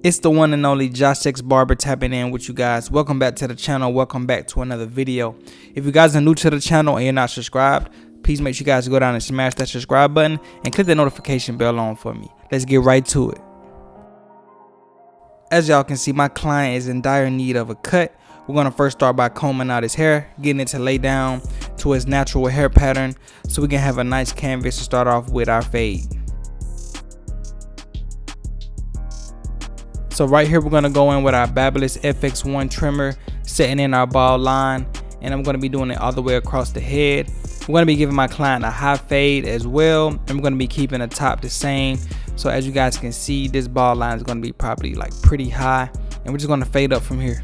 It's the one and only JoshXBarber tapping in with you guys. Welcome back to the channel. Welcome back to another video. If you guys are new to the channel and you're not subscribed, please make sure you guys go down and smash that subscribe button and click the notification bell on for me. Let's get right to it. As y'all can see, my client is in dire need of a cut. We're going to first start by combing out his hair, getting it to lay down to his natural hair pattern so we can have a nice canvas to start off with our fade. So right here, we're going to go in with our Babyliss FX1 trimmer, setting in our bald line, and I'm going to be doing it all the way across the head. We're going to be giving my client a high fade as well, and we're going to be keeping the top the same. So as you guys can see, this bald line is going to be probably like pretty high, and we're just going to fade up from here.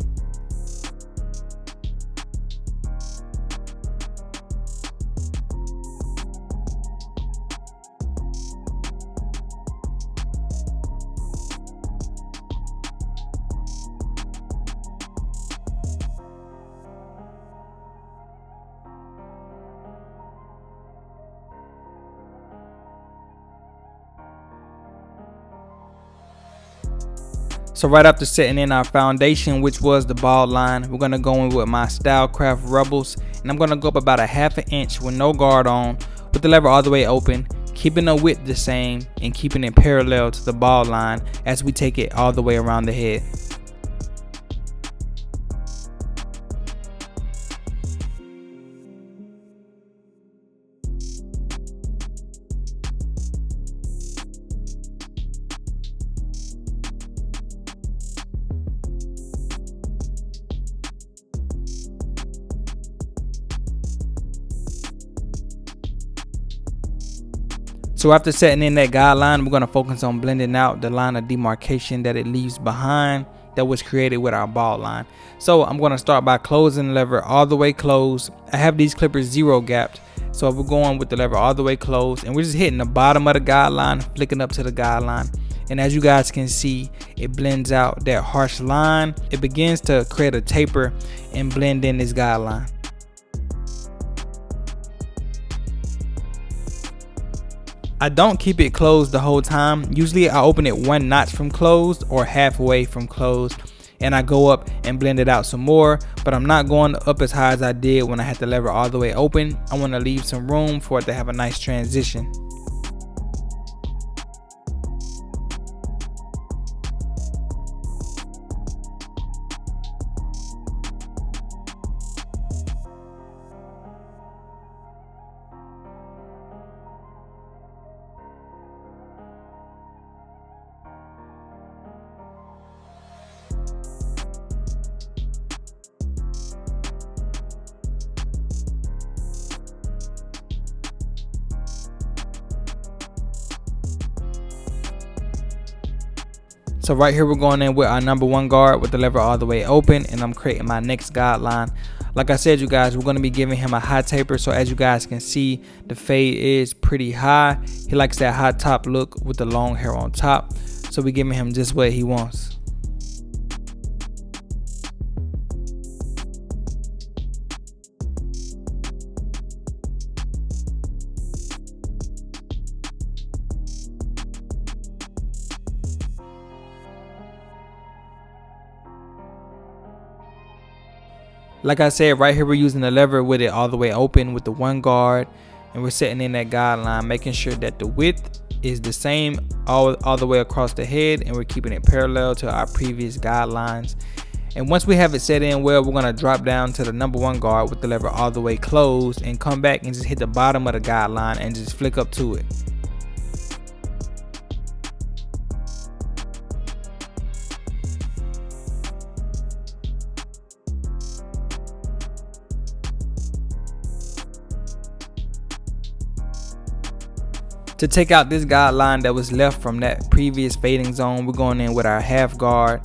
So right after setting in our foundation, which was the bald line, we're going to go in with my Stylecraft Rebels, and I'm going to go up about a ½ inch with no guard on, with the lever all the way open, keeping the width the same and keeping it parallel to the bald line as we take it all the way around the head. So after setting in that guideline, we're going to focus on blending out the line of demarcation that it leaves behind that was created with our bald line. So I'm going to start by closing the lever all the way closed. I have these clippers 0 gapped, so we're going with the lever all the way closed, and we're just hitting the bottom of the guideline, flicking up to the guideline. And as you guys can see, it blends out that harsh line. It begins to create a taper and blend in this guideline. I don't keep it closed the whole time. Usually I open it 1 notch from closed or halfway from closed, and I go up and blend it out some more, but I'm not going up as high as I did when I had the lever all the way open. I want to leave some room for it to have a nice transition. So right here, we're going in with our #1 guard with the lever all the way open, and I'm creating my next guideline. Like I said, you guys, we're going to be giving him a high taper. So as you guys can see, the fade is pretty high. He likes that high top look with the long hair on top. So we're giving him just what he wants. Like I said, right here we're using the lever with it all the way open with the 1 guard, and we're setting in that guideline, making sure that the width is the same all the way across the head, and we're keeping it parallel to our previous guidelines. And once we have it set in well, we're going to drop down to the #1 guard with the lever all the way closed and come back and just hit the bottom of the guideline and just flick up to it. To take out this guideline that was left from that previous fading zone, we're going in with our half guard.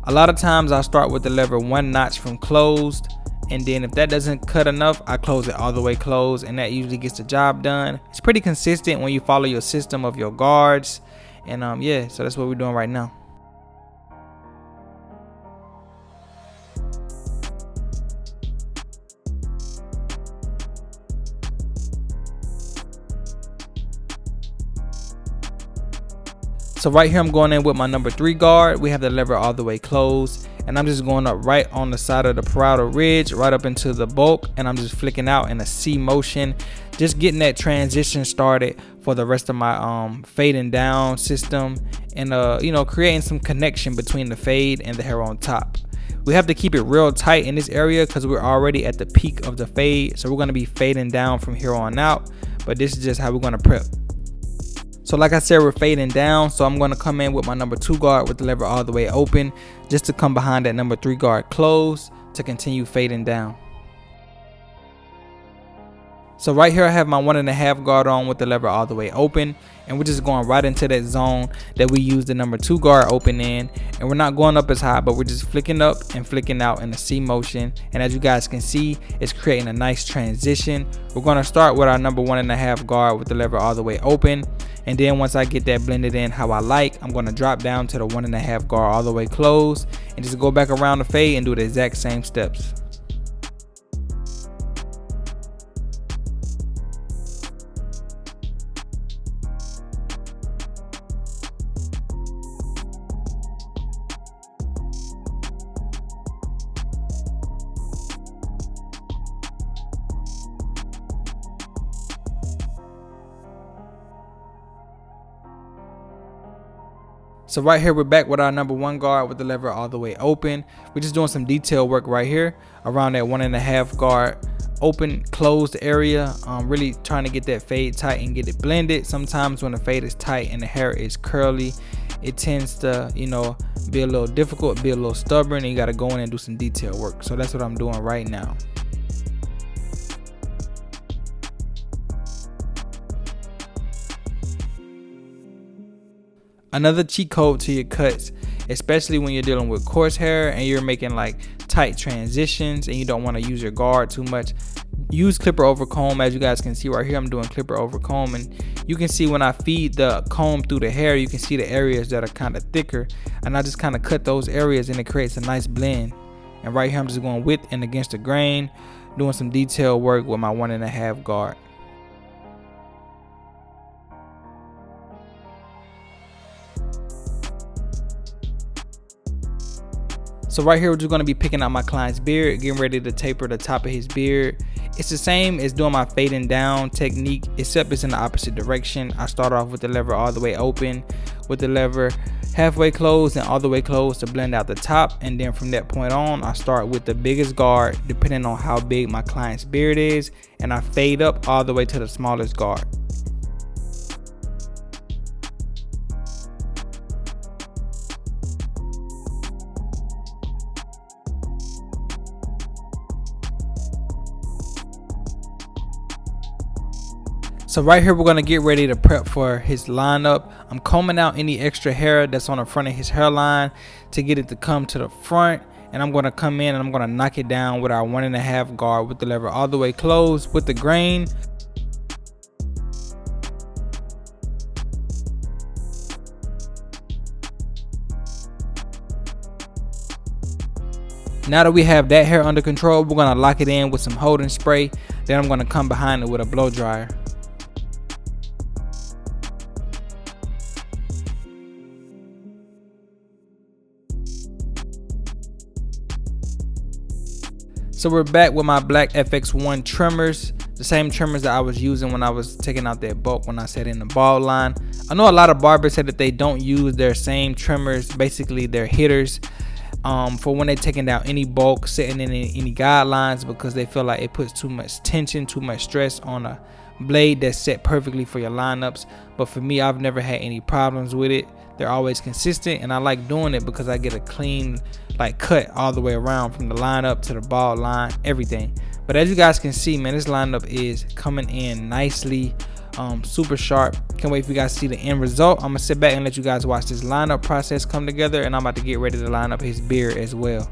A lot of times I start with the lever 1 notch from closed, and then if that doesn't cut enough, I close it all the way closed, and that usually gets the job done. It's pretty consistent when you follow your system of your guards, and yeah, so that's what we're doing right now. So right here I'm going in with my number 3 guard. We have the lever all the way closed, and I'm just going up right on the side of the parietal ridge, right up into the bulk, and I'm just flicking out in a C motion, just getting that transition started for the rest of my fading down system, and you know, creating some connection between the fade and the hair on top. We have to keep it real tight in this area because we're already at the peak of the fade, so we're going to be fading down from here on out, but this is just how we're going to prep. So like I said, we're fading down, so I'm going to come in with my number 2 guard with the lever all the way open, just to come behind that number 3 guard closed to continue fading down. So right here I have my 1.5 guard on with the lever all the way open, and we're just going right into that zone that we use the number 2 guard open in, and we're not going up as high, but we're just flicking up and flicking out in a C motion, and as you guys can see, it's creating a nice transition. We're going to start with our number 1.5 guard with the lever all the way open, and then once I get that blended in how I like, I'm going to drop down to the 1.5 guard all the way closed and just go back around the fade and do the exact same steps. So right here we're back with our number 1 guard with the lever all the way open. We're just doing some detail work right here around that 1.5 guard open closed area, really trying to get that fade tight and get it blended. Sometimes when the fade is tight and the hair is curly, it tends to, you know, be a little difficult, be a little stubborn, and you got to go in and do some detail work. So that's what I'm doing right now. Another cheat code to your cuts, especially when you're dealing with coarse hair and you're making like tight transitions and you don't want to use your guard too much, use clipper over comb. As you guys can see right here, I'm doing clipper over comb, and you can see when I feed the comb through the hair, you can see the areas that are kind of thicker, and I just kind of cut those areas and it creates a nice blend. And right here I'm just going with and against the grain, doing some detail work with my 1.5 guard. So right here we're just going to be picking out my client's beard, getting ready to taper the top of his beard. It's the same as doing my fading down technique, except it's in the opposite direction. I start off with the lever all the way open, with the lever halfway closed and all the way closed to blend out the top, and then from that point on I start with the biggest guard depending on how big my client's beard is, and I fade up all the way to the smallest guard. So right here we're going to get ready to prep for his lineup. I'm combing out any extra hair that's on the front of his hairline to get it to come to the front, and I'm going to come in and I'm going to knock it down with our 1.5 guard with the lever all the way closed with the grain. Now that we have that hair under control, we're going to lock it in with some holding spray. Then I'm going to come behind it with a blow dryer. So we're back with my black FX1 trimmers, the same trimmers that I was using when I was taking out that bulk when I set in the bald line. I know a lot of barbers said that they don't use their same trimmers, basically their hitters, for when they're taking down any bulk, setting in any guidelines, because they feel like it puts too much tension, too much stress on a blade that's set perfectly for your lineups. But for me, I've never had any problems with it. They're always consistent, and I like doing it because I get a clean like cut all the way around from the lineup to the bald line, everything. But as you guys can see, man, this lineup is coming in nicely, super sharp. Can't wait for you guys to see the end result. I'm gonna sit back and let you guys watch this lineup process come together, and I'm about to get ready to line up his beard as well.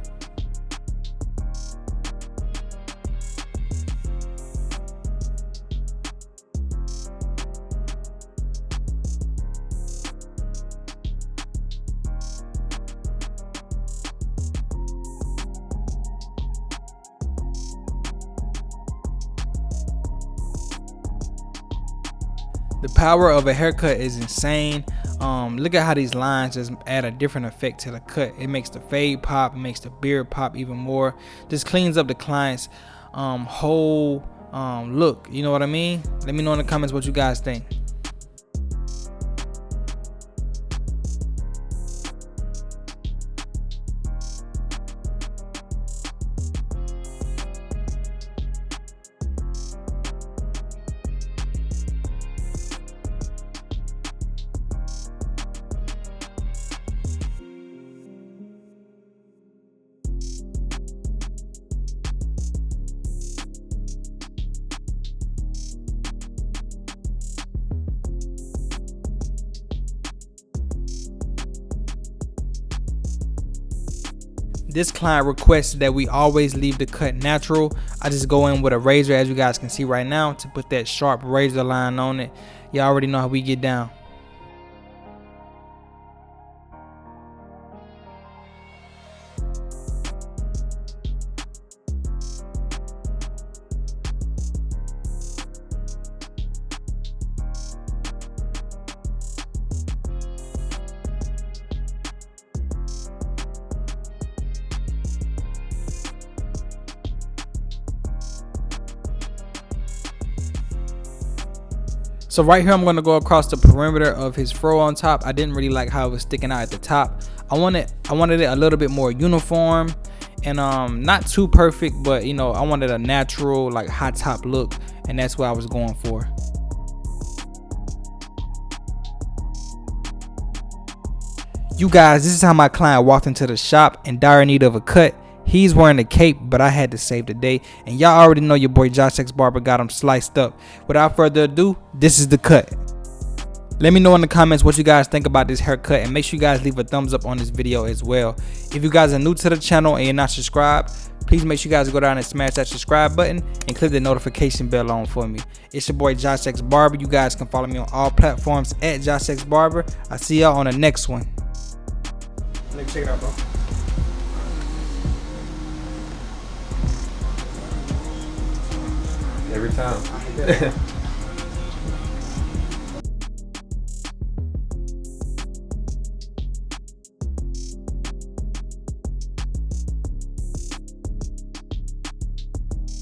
The power of a haircut is insane. Look at how these lines just add a different effect to the cut. It makes the fade pop, it makes the beard pop even more. Just cleans up the client's whole look. You know what I mean? Let me know in the comments what you guys think. This client requests that we always leave the cut natural. I just go in with a razor, as you guys can see right now, to put that sharp razor line on it. Y'all already know how we get down. So right here, I'm going to go across the perimeter of his fro on top. I didn't really like how it was sticking out at the top. I wanted it a little bit more uniform and not too perfect, but you know, I wanted a natural, like, high top look, and that's what I was going for. You guys, this is how my client walked into the shop in dire need of a cut. He's wearing a cape, but I had to save the day. And y'all already know your boy JoshXBarber got him sliced up. Without further ado, this is the cut. Let me know in the comments what you guys think about this haircut, and make sure you guys leave a thumbs up on this video as well. If you guys are new to the channel and you're not subscribed, please make sure you guys go down and smash that subscribe button and click the notification bell on for me. It's your boy JoshXBarber. You guys can follow me on all platforms at JoshXBarber. I'll see y'all on the next one. Let me check it out, bro. Every time.